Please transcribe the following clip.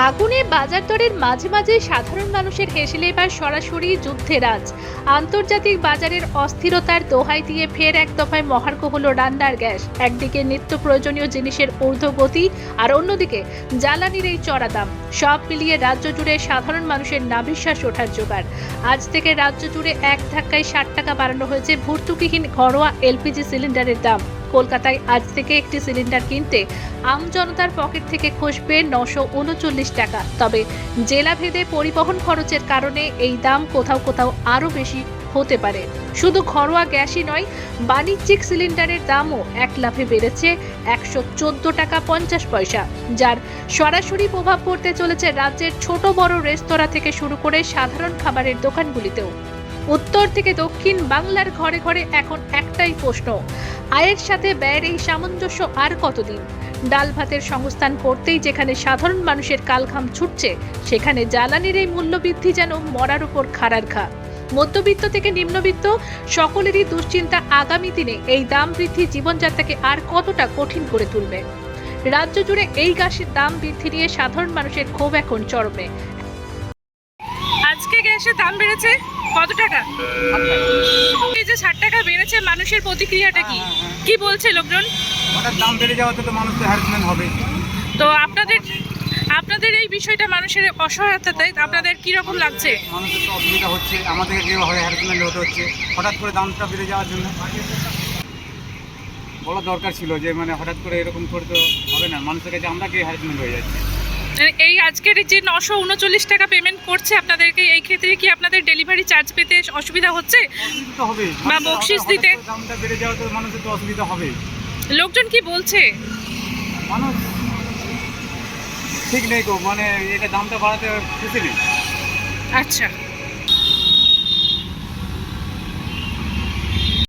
আগুনে বাজার দরের মাঝে মাঝে সাধারণ মানুষের হেসেলে এবার সরাসরি যুদ্ধের আজ। আন্তর্জাতিক বাজারের অস্থিরতার দোহাই দিয়ে ফের এক দফায় মহার্ঘ হলো রান্নার গ্যাস। একদিকে নিত্য প্রয়োজনীয় জিনিসের ঊর্ধ্বগতি, আর অন্যদিকে জ্বালানির এই চড়া দাম। সব মিলিয়ে রাজ্য জুড়ে সাধারণ মানুষের নাভিশ্বাস ওঠার জোগাড়। আজ থেকে রাজ্য জুড়ে এক ধাক্কায় 60 টাকা বাড়ানো হয়েছে ভর্তুকিহীন ঘরোয়া এলপিজি সিলিন্ডারের দাম। কলকাতায় আজ থেকে একটি সিলিন্ডার কিনতে আম জনতার পকেট থেকে খসবে 939 টাকা। তবে জেলাভেদে পরিবহন খরচের কারণে এই দাম কোথাও কোথাও আরও বেশি হতে পারে। শুধু ঘরোয়া গ্যাসই নয়, বাণিজ্যিক সিলিন্ডারের দামও এক লাফে বেড়েছে 114 টাকা 50 পয়সা, যার সরাসরি প্রভাব পড়তে চলেছে রাজ্যের ছোট বড় রেস্তোরাঁ থেকে শুরু করে সাধারণ খাবারের দোকানগুলিতেও। উত্তর থেকে দক্ষিণ বাংলার ঘরে ঘরে এখন একটাই প্রশ্ন, আয়ের সাথে ব্যয়ের এই সামঞ্জস্য আর কতদিন? ডাল ভাতের সংস্থান করতেই যেখানে সাধারণ মানুষের কালঘাম ছুটছে, সেখানে জ্বালানির এই মূল্যবৃদ্ধি যেন মরার উপর খাড়ার ঘা। মধ্যবিত্ত থেকে নিম্নবিত্ত সকলেরই দুশ্চিন্তা, আগামী দিনে এই দাম বৃদ্ধি জীবনযাত্রাকে আর কতটা কঠিন করে তুলবে। রাজ্য জুড়ে এই গ্যাসের দাম বৃদ্ধি নিয়ে সাধারণ মানুষের ক্ষোভ এখন চরমে। আজকে গ্যাসের দাম বেড়েছে কত টাকা? এই যে 60 টাকা বেড়েছে, মানুষের প্রতিক্রিয়াটা কি? কি বলছে লোকজন? হঠাৎ দাম বেড়ে যাওয়াতে তো মানুষ তো হ্যারাসমেন্ট হবে। তো আপনাদের এই বিষয়টা মানুষের অসহায়তাতে আপনাদের কি রকম লাগছে? মানুষের তো অসুবিধা হচ্ছে, আমাদেরকে যেভাবে হ্যারাসমেন্ট হতে হচ্ছে হঠাৎ করে দামটা বেড়ে যাওয়ার জন্য। বলা দরকার ছিল যে মানে হঠাৎ করে এরকম করে তো হবে না, মানুষের কাছে আমরা গিয়ে হ্যারাসমেন্ট হয়ে যাচ্ছে। এই আজকের যে 939 টাকা পেমেন্ট করছে আপনাদেরকে, এই ক্ষেত্রে কি আপনাদের ডেলিভারি চার্জ পেতে অসুবিধা হচ্ছে? অসুবিধা তো হবে, বা বকশিস দিতে দামটা বেড়ে যাওয়াতে মানুষের তো অসুবিধা হবে। লোকজন কি বলছে? মানুষ ঠিক নেই গো, মানে এটা দামটা বাড়াতে খুশি নেই। আচ্ছা।